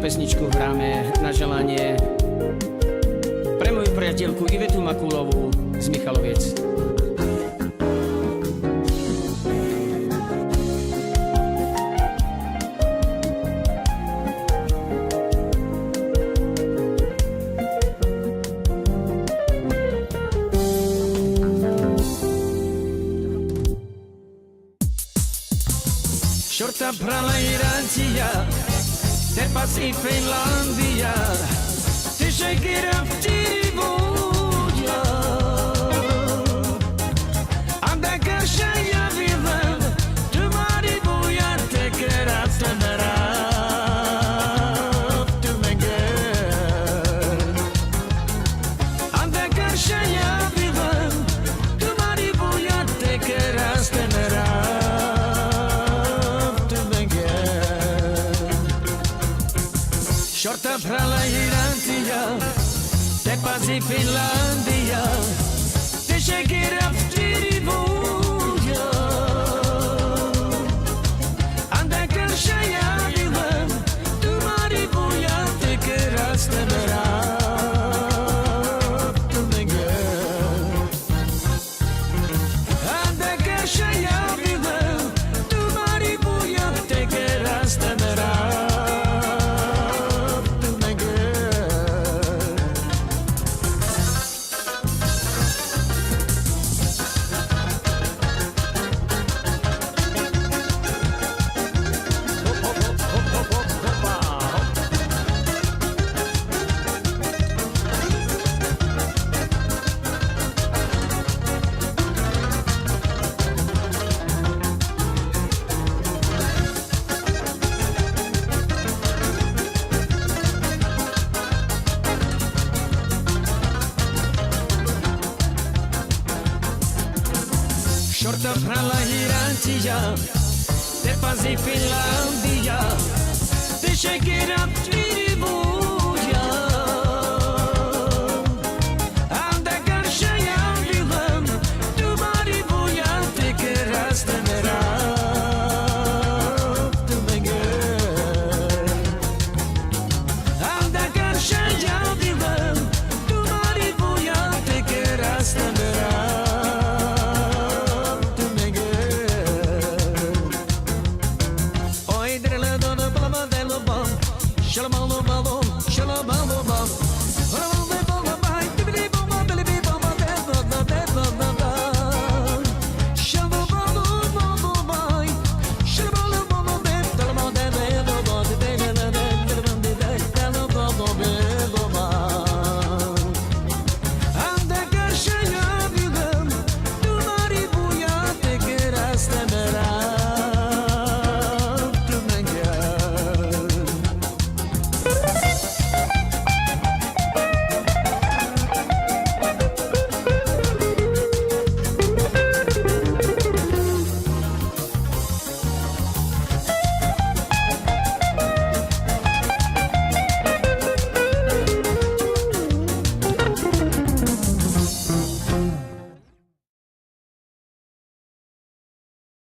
pesničku hráme na želanie pre moju priateľku Ivetu Makulovú z Michaloviec. Shorta prala Irancia, Tepas i Finlandia, Ty shakira v Tiribuja. Anda kasha ja vivam, Tu Maribuja te kerat temerab, Tu menger. Anda kasha ja vivam, Tu Maribuja te kerat temerab. Shorta prala Irancia, Tepas i Finlandia, Ty shakira v Tiribuja. Anda kasha ja vivam, Tu Maribuja te kerat temerab, Tu menger. Anda kasha ja vivam, Tu Maribuja te kerat temerab. Shorta prala Irancia, Tepas i Finlandia, Ty shakira v Tiribuja.